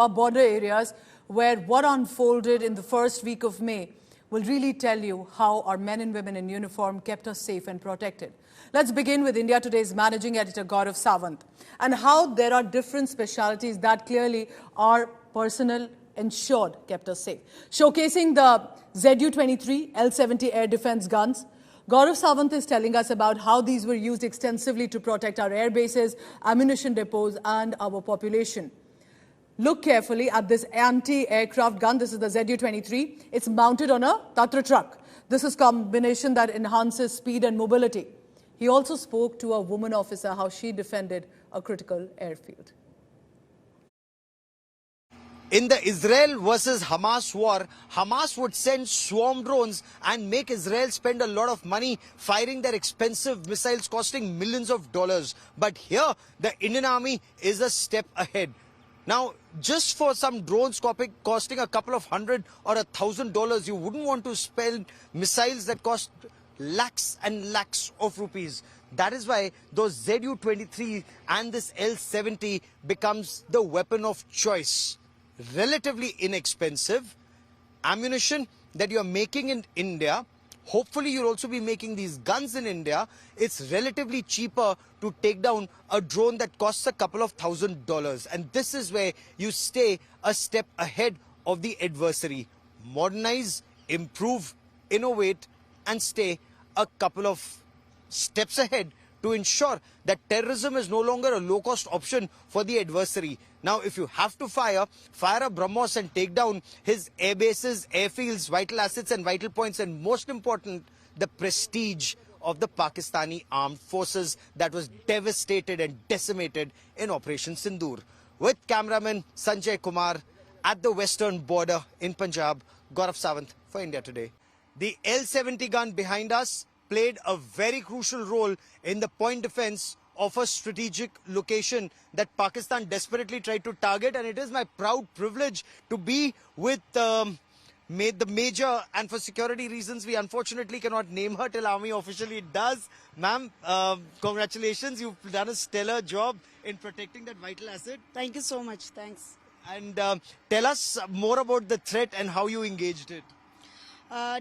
Our border areas, where what unfolded in the first week of May will really tell you how our men and women in uniform kept us safe and protected. Let's begin with India Today's managing editor Gaurav Sawant and how there are different specialities that clearly our personnel ensured kept us safe. Showcasing the Zu-23 L-70 air defense guns, Gaurav Sawant is telling us about how these were used extensively to protect our air bases, ammunition depots and our population. Look carefully at this anti-aircraft gun. This is the Zu-23. It's mounted on a Tatra truck. This is a combination that enhances speed and mobility. He also spoke to a woman officer how she defended a critical airfield. In the Israel versus Hamas war, Hamas would send swarm drones and make Israel spend a lot of money firing their expensive missiles costing millions of dollars. But here, the Indian Army is a step ahead. Now, just for some drones costing a couple of $100 or $1,000, you wouldn't want to spend missiles that cost lakhs and lakhs of rupees. That is why those Zu-23 and this L-70 becomes the weapon of choice. Relatively inexpensive ammunition that you're making in India. Hopefully you'll also be making these guns in India. It's relatively cheaper to take down a drone that costs a couple of $1,000s. And this is where you stay a step ahead of the adversary. Modernize, improve, innovate and stay a couple of steps ahead to ensure that terrorism is no longer a low-cost option for the adversary. Now, if you have to fire a BrahMos and take down his air bases, airfields, vital assets and vital points, and most important, the prestige of the Pakistani armed forces that was devastated and decimated in Operation Sindoor. With cameraman Sanjay Kumar at the western border in Punjab, Gaurav Sawant for India Today. The L-70 gun behind us played a very crucial role in the point defense of a strategic location that Pakistan desperately tried to target. And it is my proud privilege to be with the major, and for security reasons, we unfortunately cannot name her till Army officially does. Ma'am, congratulations. You've done a stellar job in protecting that vital asset. Thank you so much. Thanks. And tell us more about the threat and how you engaged it.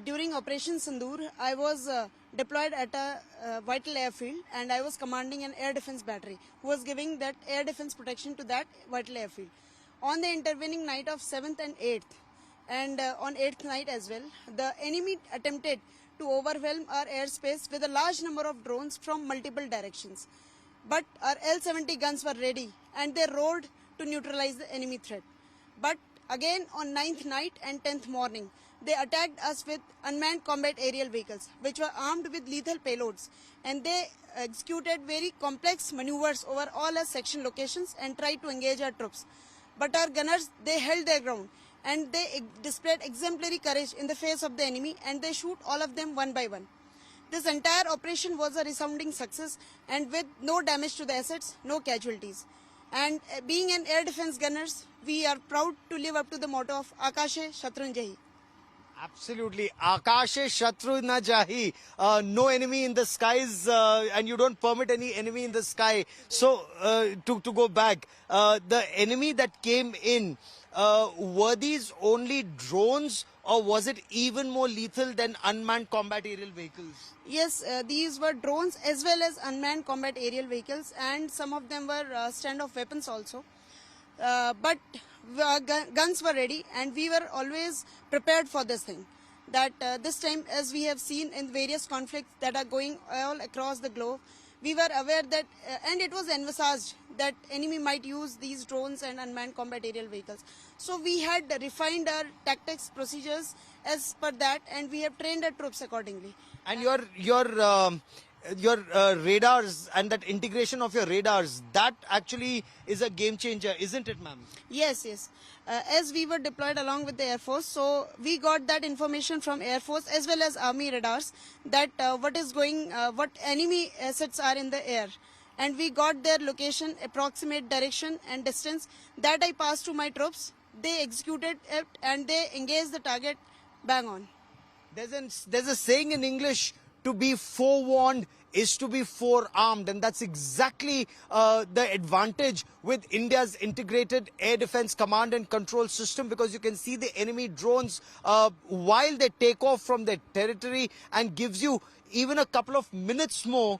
During Operation Sindoor, I was deployed at a vital airfield and I was commanding an air defense battery who was giving that air defense protection to that vital airfield. On the intervening night of 7th and 8th and on 8th night as well, the enemy attempted to overwhelm our airspace with a large number of drones from multiple directions. But our L-70 guns were ready and they roared to neutralize the enemy threat. But again on 9th night and 10th morning, they attacked us with unmanned combat aerial vehicles, which were armed with lethal payloads. And they executed very complex maneuvers over all our section locations and tried to engage our troops. But our gunners, they held their ground and they displayed exemplary courage in the face of the enemy and they shoot all of them one by one. This entire operation was a resounding success and with no damage to the assets, no casualties. And being an air defense gunners, we are proud to live up to the motto of Akashe Shatru Jahi. Absolutely. Akashe Shatru na jahi. No enemy in the skies and you don't permit any enemy in the sky. So to go back, the enemy that came in, were these only drones or was it even more lethal than unmanned combat aerial vehicles? Yes, these were drones as well as unmanned combat aerial vehicles and some of them were standoff weapons also. But guns were ready and we were always prepared for this thing. That this time, as we have seen in various conflicts that are going all across the globe, we were aware that, and it was envisaged that enemy might use these drones and unmanned combat aerial vehicles. So we had refined our tactics, procedures as per that and we have trained our troops accordingly. And your radars and that integration of your radars, that actually is a game changer, isn't it, ma'am? Yes, yes. As we were deployed along with the Air Force, so we got that information from Air Force as well as Army radars that what enemy assets are in the air. And we got their location, approximate direction and distance. That I passed to my troops. They executed it and they engaged the target bang on. There's a saying in English, to be forewarned is to be forearmed, and that's exactly the advantage with India's integrated air defense command and control system, because you can see the enemy drones while they take off from their territory, and gives you even a couple of minutes more,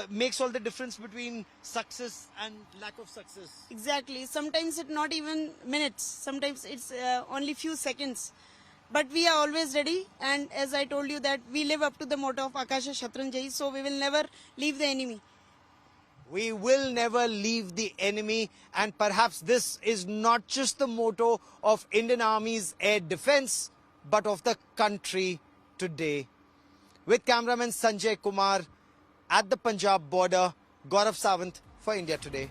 makes all the difference between success and lack of success. Exactly. Sometimes it's not even minutes. Sometimes it's only few seconds. But we are always ready, and as I told you that we live up to the motto of Akasha Shatranjai, so we will never leave the enemy. We will never leave the enemy, and perhaps this is not just the motto of Indian Army's air defense, but of the country today. With cameraman Sanjay Kumar at the Punjab border, Gaurav Sawant for India Today.